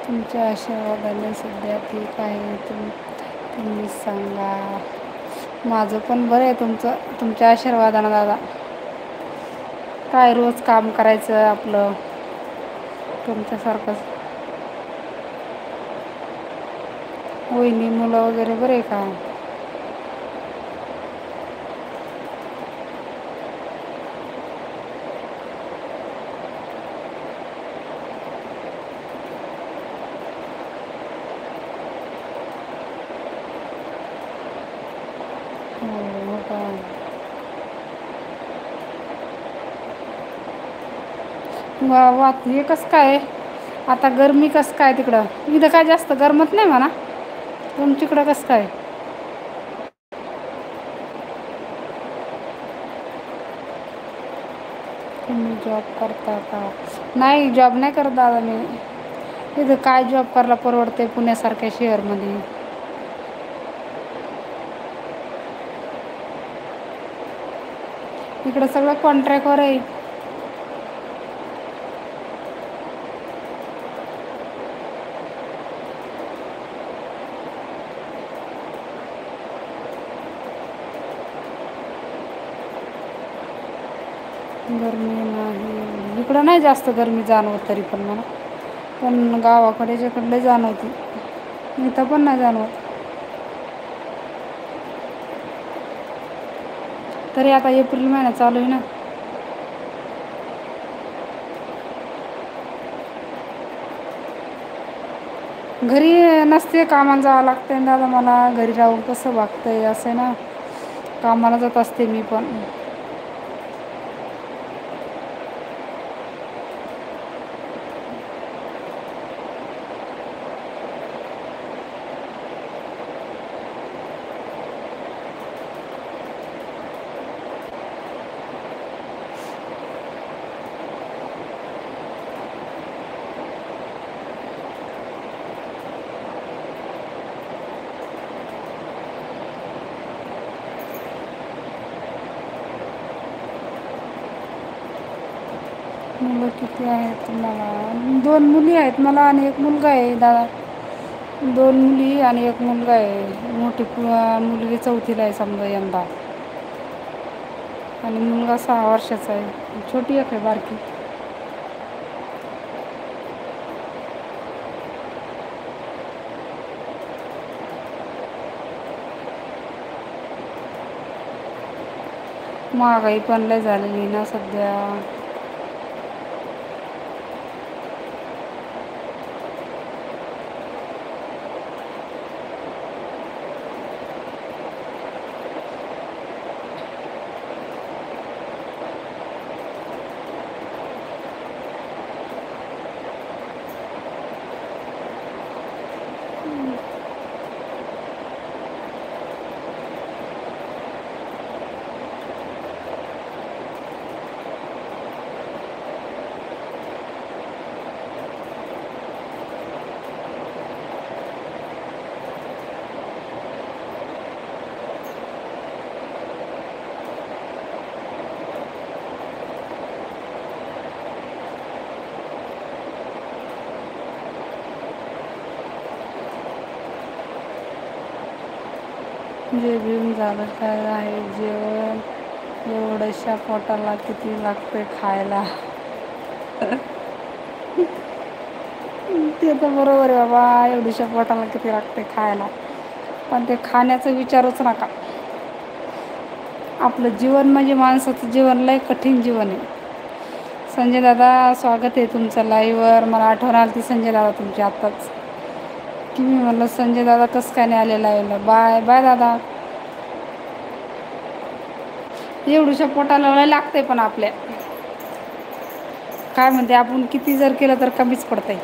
तुमच्या आशीर्वादाने सध्या ठीक आहे. तुम्ही सांगा. माझं पण बरं आहे. तुमच्या आशीर्वादानं दादा. काय रोज काम करायचं आपलं तुमच्यासारखंच. वहिनी मुलं वगैरे बरे का? हो का? हे कसं काय आता गरमी कसं काय तिकडं? इथं काय जास्त गरमत नाही म्हणा. तुमच्याकडं कसं काय? तुम्ही जॉब करता का? नाही, जॉब नाही करत दादा मी. इथं काय जॉब करायला परवडते पुण्यासारख्या शहरमध्ये? इकडं सगळं कॉन्ट्रॅक्टवर आहे. गरमी नाही इकडं, नाही जास्त गरमी जाणवत तरी पण मला. पण गावाकडे ज्याकडले जाणवती, इथं पण नाही जाणवत. तरी आता एप्रिल महिना चालू आहे ना. घरी नसते, कामाला जावं लागतंय ना दादा मला. घरी राहून कसं वागतंय असं आहे ना. कामाला जात असते मी पण. मुलं किती आहेत तुम्हाला? 2 मुली आहेत मला आणि 1 मुलगा आहे दादा. 2 मुली आणि 1 मुलगा आहे. मोठी मुलगी 4थीला आहे समजा यंदा. आणि मुलगा 6 वर्षाचा आहे. छोटी एक आहे बारकी. महागाई पण लय झालेली ना सध्या. जेवण झालं काय आहे? जेवण एवढ्याशा पोटाला किती लागते खायला? ते तर बरोबर आहे बाबा, एवढ्याशा पोटाला किती लागते खायला. पण ते खाण्याचा विचारूच नका. आपलं जीवन म्हणजे माणसाचं जीवन लय कठीण जीवन आहे. संजय दादा, स्वागत आहे तुमचं लाईव्हवर. मला आठवण आली ती संजय दादा तुमची आत्ताच, की मी म्हणलं संजय दादा कसं काय नाही आले लाईव्हला. बाय बाय दादा. एवढ्याशा पोटाला लय लागते पण आपल्या. काय म्हणते, आपण किती जर केलं तर कमीच पडतंय.